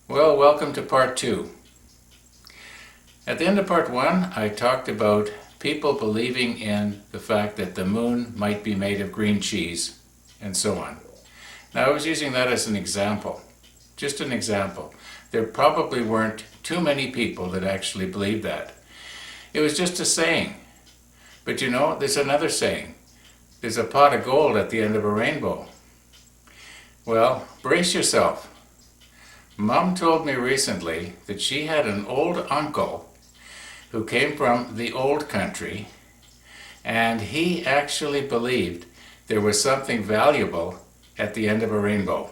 Well, welcome to part 2. At the end of part 1, I talked about people believing in the fact that the moon might be made of green cheese, and so on. Now, I was using that as an example, just an example. There probably weren't too many people that actually believed that. It was just a saying. But you know, there's another saying. There's a pot of gold at the end of a rainbow. Well, brace yourself. Mom told me recently that she had an old uncle who came from the old country, and he actually believed there was something valuable at the end of a rainbow.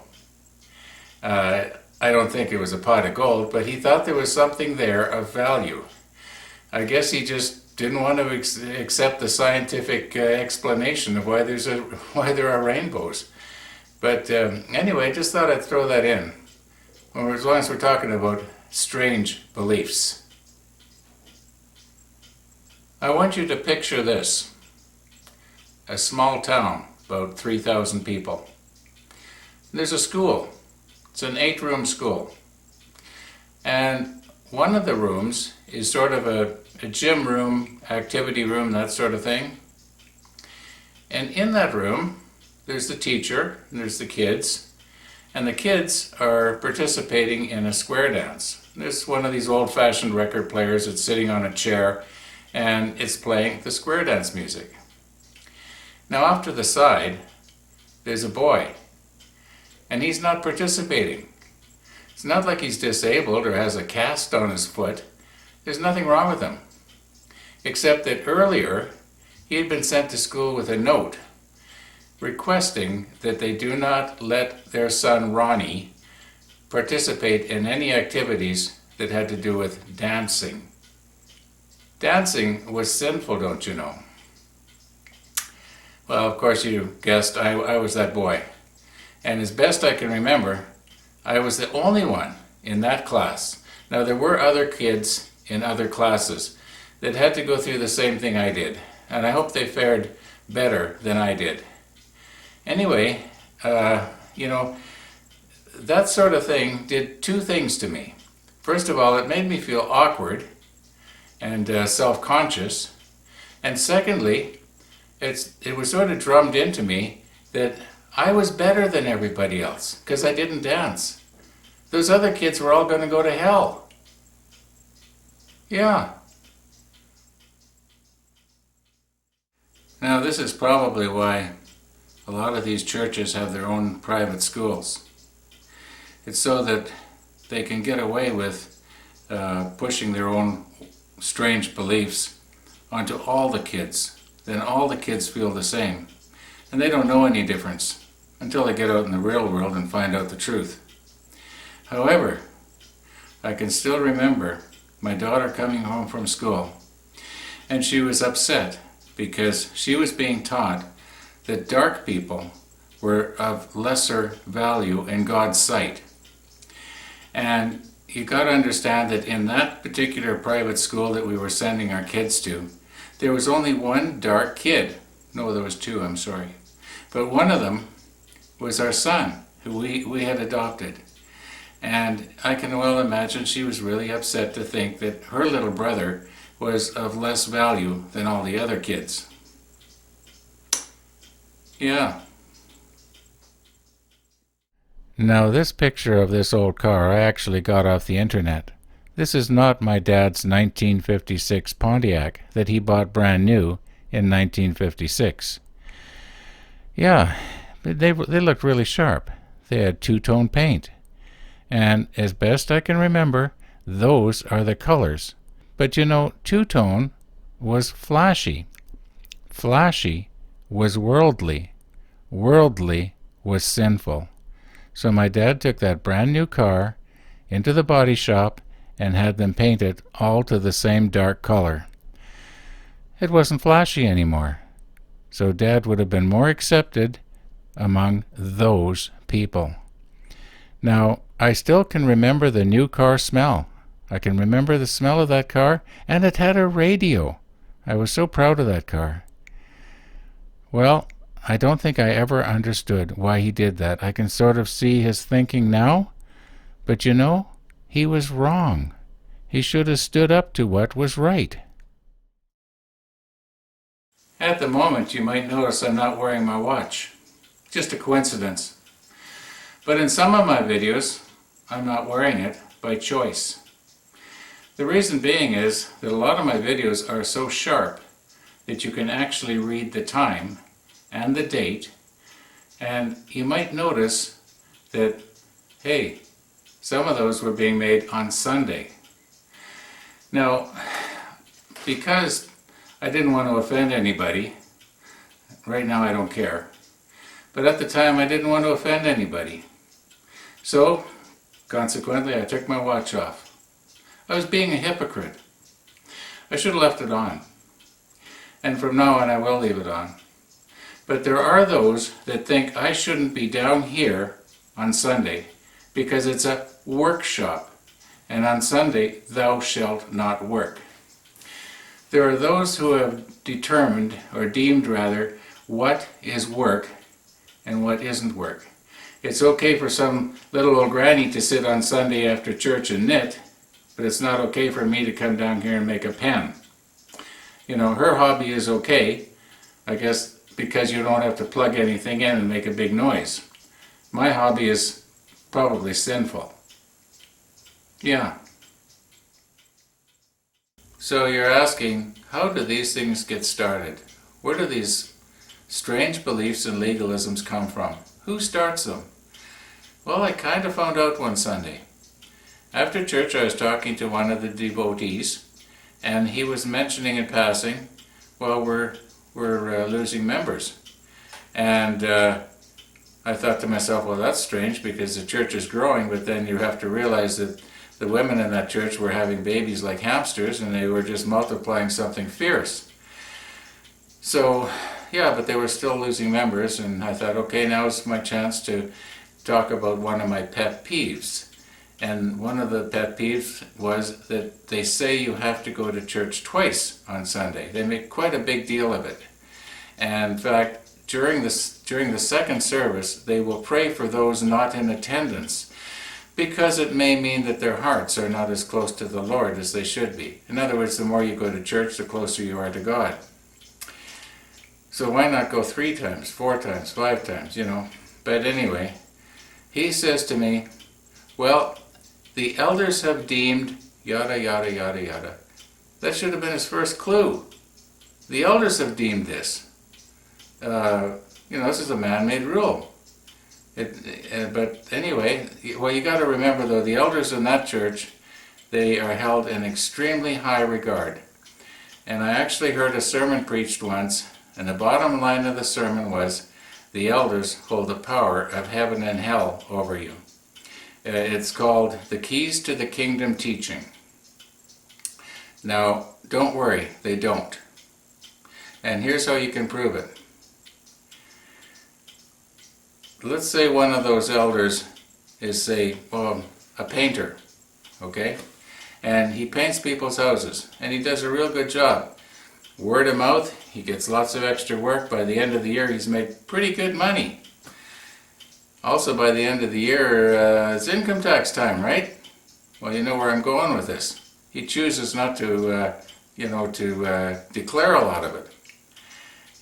I don't think it was a pot of gold, but he thought there was something there of value. I guess he just didn't want to accept the scientific explanation of why there are rainbows. But anyway, just thought I'd throw that in. Or as long as we're talking about strange beliefs. I want you to picture this. A small town, about 3,000 people. There's a school. It's an 8-room school. And one of the rooms is sort of a gym room, activity room, that sort of thing. And in that room, there's the teacher, and there's the kids. And the kids are participating in a square dance. There's one of these old-fashioned record players that's sitting on a chair, and it's playing the square dance music. Now off to the side, there's a boy, and he's not participating. It's not like he's disabled or has a cast on his foot. There's nothing wrong with him, except that earlier he had been sent to school with a note requesting that they do not let their son Ronnie participate in any activities that had to do with dancing. Dancing was sinful, don't you know? Well, of course you guessed I was that boy. And as best I can remember, I was the only one in that class. Now there were other kids in other classes that had to go through the same thing I did. And I hope they fared better than I did. Anyway, you know, that sort of thing did two things to me. First of all, it made me feel awkward and self-conscious. And secondly, it was sort of drummed into me that I was better than everybody else because I didn't dance. Those other kids were all going to go to hell. Yeah. Now, this is probably why a lot of these churches have their own private schools. It's so that they can get away with pushing their own strange beliefs onto all the kids. Then all the kids feel the same. And they don't know any difference until they get out in the real world and find out the truth. However, I can still remember my daughter coming home from school, and she was upset because she was being taught that dark people were of lesser value in God's sight. And you got to understand that in that particular private school that we were sending our kids to, there was only one dark kid. No, there was two, I'm sorry. But one of them was our son, who we had adopted. And I can well imagine she was really upset to think that her little brother was of less value than all the other kids. Yeah. Now this picture of this old car I actually got off the internet. This is not my dad's 1956 Pontiac that he bought brand new in 1956. Yeah, they looked really sharp. They had two-tone paint. And as best I can remember, those are the colors. But you know, two-tone was flashy. Flashy was worldly. Worldly was sinful. So my dad took that brand new car into the body shop and had them paint it all to the same dark color. It wasn't flashy anymore. So Dad would have been more accepted among those people. Now, I still can remember the new car smell. I can remember the smell of that car, and it had a radio. I was so proud of that car. Well, I don't think I ever understood why he did that. I can sort of see his thinking now, but you know, He was wrong. He should have stood up to what was right. At the moment, you might notice I'm not wearing my watch. Just a coincidence. But in some of my videos, I'm not wearing it by choice. The reason being is that a lot of my videos are so sharp that you can actually read the time and the date, and you might notice that, hey, some of those were being made on Sunday. Now, because I didn't want to offend anybody, right now I don't care, but at the time I didn't want to offend anybody. So, consequently, I took my watch off. I was being a hypocrite. I should have left it on. And from now on I will leave it on. But there are those that think I shouldn't be down here on Sunday because it's a workshop, and on Sunday thou shalt not work. There are those who have determined, or deemed rather, what is work and what isn't work. It's okay for some little old granny to sit on Sunday after church and knit, but it's not okay for me to come down here and make a pen. You know, her hobby is okay, I guess, because you don't have to plug anything in and make a big noise. My hobby is probably sinful. Yeah. So you're asking, how do these things get started? Where do these strange beliefs and legalisms come from? Who starts them? Well, I kind of found out one Sunday. After church, I was talking to one of the devotees, and he was mentioning in passing, well, we're losing members. And I thought to myself, well, that's strange because the church is growing, but then you have to realize that the women in that church were having babies like hamsters, and they were just multiplying something fierce. So, yeah, but they were still losing members, and I thought, okay, now's my chance to talk about one of my pet peeves. And one of the pet peeves was that they say you have to go to church twice on Sunday. They make quite a big deal of it. And in fact, during the second service, they will pray for those not in attendance, because it may mean that their hearts are not as close to the Lord as they should be. In other words, the more you go to church, the closer you are to God. So why not go 3 times, 4 times, 5 times, you know? But anyway, he says to me, well, the elders have deemed yada, yada, yada, yada. That should have been his first clue. The elders have deemed this. This is a man-made rule. But anyway, well, you got to remember though, the elders in that church, they are held in extremely high regard. And I actually heard a sermon preached once, and the bottom line of the sermon was, the elders hold the power of heaven and hell over you. It's called The Keys to the Kingdom Teaching. Now, don't worry, they don't. And here's how you can prove it. Let's say one of those elders is, say, a painter, okay? And he paints people's houses, and he does a real good job. Word of mouth, he gets lots of extra work. By the end of the year, he's made pretty good money. Also, by the end of the year, it's income tax time, right? Well, you know where I'm going with this. He chooses not to, declare a lot of it.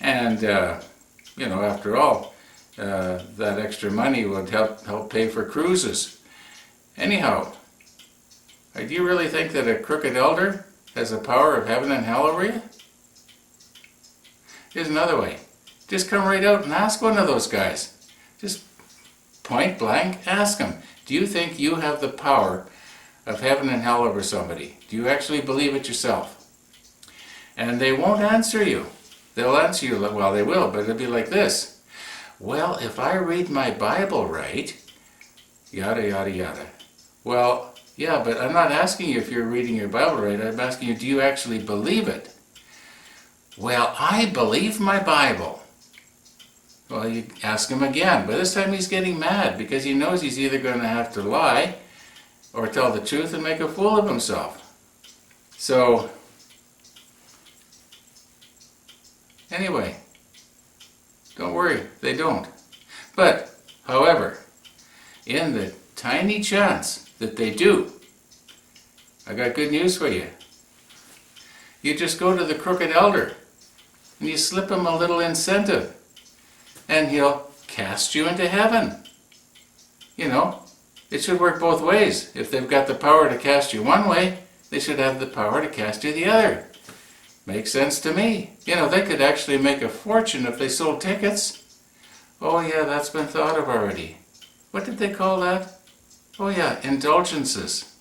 And, after all, that extra money would help pay for cruises. Anyhow, do you really think that a crooked elder has the power of heaven and hell over you? Here's another way. Just come right out and ask one of those guys. Just point blank, ask them. Do you think you have the power of heaven and hell over somebody? Do you actually believe it yourself? And they won't answer you. They'll answer you, well, they will, but it'll be like this. Well, if I read my Bible right, yada, yada, yada. Well, yeah, but I'm not asking you if you're reading your Bible right. I'm asking you, do you actually believe it? Well, I believe my Bible. Well, you ask him again, but this time he's getting mad because he knows he's either going to have to lie or tell the truth and make a fool of himself. So, anyway, don't worry, they don't. But, however, in the tiny chance that they do, I got good news for you. You just go to the crooked elder and you slip him a little incentive and he'll cast you into heaven. You know, it should work both ways. If they've got the power to cast you one way, they should have the power to cast you the other. Makes sense to me. You know, they could actually make a fortune if they sold tickets. Oh yeah, that's been thought of already. What did they call that? Oh yeah, indulgences.